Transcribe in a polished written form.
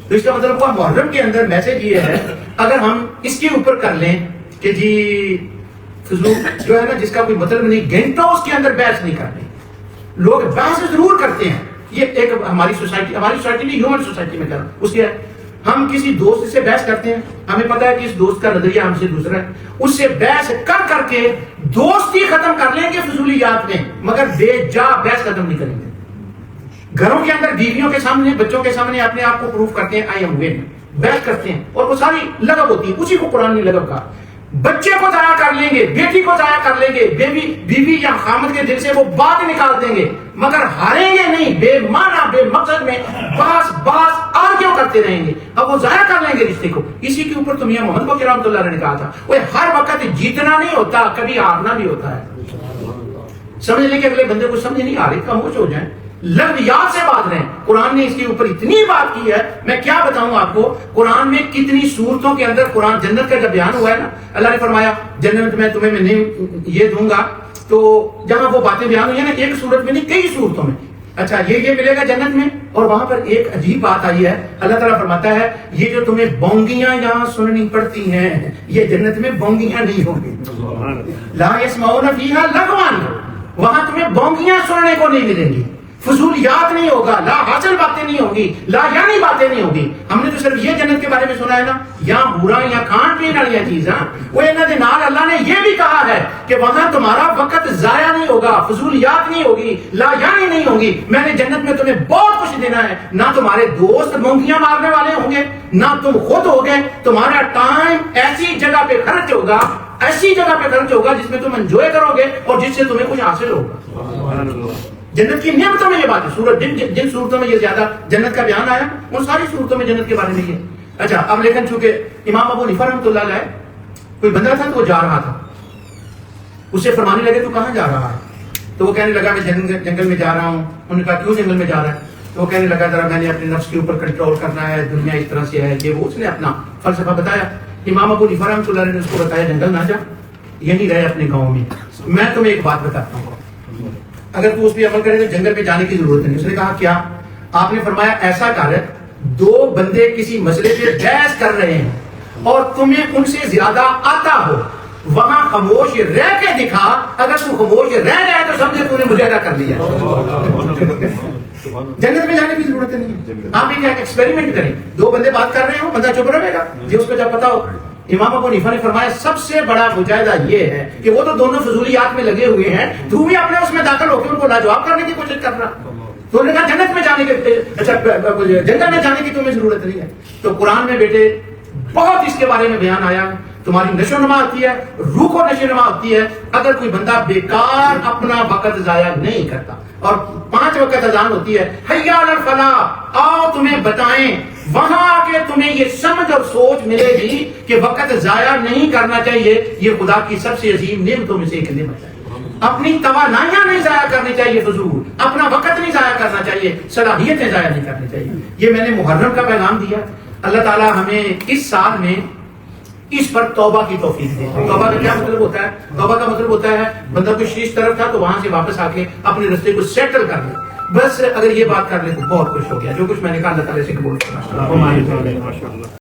تو اس کا مطلب ہوا محرم کے اندر میسج یہ ہے اگر ہم اس کے اوپر کر لیں کہ جی فضول جو ہے نا جس کا کوئی مطلب نہیں، گھنٹوں اس کے اندر بحث نہیں کرتے، لوگ بحث ضرور کرتے ہیں. یہ ایک ہماری سوسائٹی نہیں، ہیومن سوسائٹی میں کر رہا ہوں. اس کے ہم کسی دوست سے بحث کرتے ہیں، ہمیں پتا ہے کہ اس دوست کا نظریہ ہم سے دوسرا ہے، اس سے بحث کر کے دوستی ختم کر لیں گے فضولیات میں، مگر بے جا بحث ختم نہیں کریں گے. گھروں کے اندر بیویوں کے سامنے بچوں کے سامنے اپنے آپ کو پروف کرتے ہیں آئی ایم ون، بحث کرتے ہیں اور وہ ساری لغب ہوتی ہے. اسی کو قرآن نے لغب کہا. بچے کو ضائع کر لیں گے، بیٹی کو ضائع کر لیں گے، بیوی یا خامد کے دل سے وہ بات نکال دیں گے، مگر ہاریں گے نہیں. بے معنی بے مقصد میں باس آرگیو کرتے رہیں گے، اب وہ ضائع کر لیں گے رشتے کو. اسی کے اوپر تو میاں محمد بقی رحمۃ اللہ علیہ نے کہا تھا وہ ہر وقت جیتنا نہیں ہوتا، کبھی ہارنا بھی ہوتا ہے. سمجھ لیں کہ اگلے بندے کو سمجھ نہیں آ رہی، خاموش ہو جائیں، لغویات سے بات رہے ہیں. قرآن نے اس کے اوپر اتنی بات کی ہے، میں کیا بتاؤں آپ کو. قرآن میں کتنی صورتوں کے اندر قرآن جنت کا جب بیان ہوا ہے نا، اللہ نے فرمایا جنت میں تمہیں میں نہیں یہ دوں گا، تو جہاں وہ باتیں بیان ہوئی ہیں نا ایک صورت میں نہیں کئی صورتوں میں. اچھا یہ ملے گا جنت میں، اور وہاں پر ایک عجیب بات آئی ہے. اللہ تعالیٰ فرماتا ہے یہ جو تمہیں بونگیاں یہاں سننی پڑتی ہیں یہ جنت میں بونگیاں نہیں ہوں گی. لا یسمعون فیہا لغوا، وہاں تمہیں بونگیاں سننے کو نہیں ملیں گی، فضولیات نہیں ہوگا، لا حاصل باتیں نہیں ہوں گی، لا یعنی باتیں نہیں ہوں گی. ہم نے تو صرف یہ جنت کے بارے میں سنا ہے نا، یا برا یا کھان پین والی چیزاں. وہ انہوں نے نال اللہ نے یہ بھی کہا ہے کہ وہاں تمہارا وقت ضائع نہیں ہوگا، فضولیات نہیں ہوگی، لا یعنی نہیں ہوگی. میں نے جنت میں تمہیں بہت کچھ دینا ہے، نہ تمہارے دوست مونگیاں مارنے والے ہوں گے، نہ تم خود ہوگے. تمہارا ٹائم ایسی جگہ پہ خرچ ہوگا، ایسی جگہ پہ خرچ ہوگا جس میں تم انجوائے کرو گے اور جس سے تمہیں کچھ حاصل ہوگا. جنت کی نعمتوں میں یہ بات ہے. سورت جن صورتوں میں یہ زیادہ جنت کا بیان آیا ان ساری صورتوں میں جنت کے بارے میں یہ. اچھا اب لیکن چونکہ امام ابو حنیفہ رحمۃ اللہ علیہ کوئی بندہ تھا تو وہ جا رہا تھا، اسے فرمانے لگے تو کہاں جا رہا ہے؟ تو وہ کہنے لگا میں جنگل میں جا رہا ہوں. انہوں نے کہا کیوں جنگل میں جا رہا ہے؟ تو وہ کہنے لگا ذرا میں نے اپنے نفس کے اوپر کنٹرول کرنا ہے، دنیا اس طرح سے ہے یہ وہ. اس نے اپنا فلسفہ بتایا. امام ابو حنیفہ رحمۃ اللہ علیہ نے اس کو بتایا جنگل نہ جا، یہی رہے اپنے گاؤں میں. میں تمہیں ایک بات بتاتا ہوں، اگر تو اس پہ عمل کرے تو جنگل میں جانے کی ضرورت نہیں. اس نے کہا کیا؟ آپ نے فرمایا ایسا کر، دو بندے کسی مسئلے پہ بحث کر رہے ہیں اور تمہیں ان سے زیادہ آتا ہو، وہاں خاموش رہ کے دکھا. اگر تو خاموش رہ جائے تو سمجھے تو نے مجاہدہ کر لیا. جنت میں جانے کی ضرورت نہیں. آپ ایک ایکسپیریمنٹ کریں، دو بندے بات کر رہے ہو، بندہ چپ رہے گا جی اس کو جب پتا ہو. امام ابو حنیفہ نے فرمایا سب سے بڑا مجاہدہ یہ ہے کہ وہ تو دونوں فضولیات میں لگے ہوئے ہیں، تو بھی اپنے اس میں داخل ہو کے ان کو لاجواب کرنے کی کوشش کر رہا. تو انہوں نے کہا جنت میں جانے کے اچھا جنگل میں جانے کی تمہیں ضرورت نہیں ہے. تو قرآن میں بیٹے بہت اس کے بارے میں بیان آیا. تمہاری نشو نما ہوتی ہے، روح کو نشو نما ہوتی ہے اگر کوئی بندہ بیکار اپنا وقت ضائع نہیں کرتا. اور 5 وقت اذان ہوتی ہے، حی علی الفلاح، آؤ تمہیں بتائیں. وہاں آ کے تمہیں یہ سمجھ اور سوچ ملے گی کہ وقت ضائع نہیں کرنا چاہیے. یہ خدا کی سب سے عظیم نعمتوں میں سے ایک نعمت ہے. اپنی توانائیاں نہیں ضائع کرنی چاہیے فضول، اپنا وقت نہیں ضائع کرنا چاہیے، صلاحیتیں ضائع نہیں کرنی چاہیے. یہ میں نے محرم کا پیغام دیا. اللہ تعالیٰ ہمیں اس سال میں اس پر توبہ کی توفیق دے. توبہ کا کیا مطلب ہوتا ہے؟ توبہ کا مطلب ہوتا ہے بندہ کوئی شیش طرف تھا تو وہاں سے واپس آ کے اپنے رستے کو سیٹل کر لے. بس اگر یہ بات کر لے تو بہت خوش ہو گیا. جو کچھ میں نے کہا اللہ تعالیٰ سے قبول کرنا.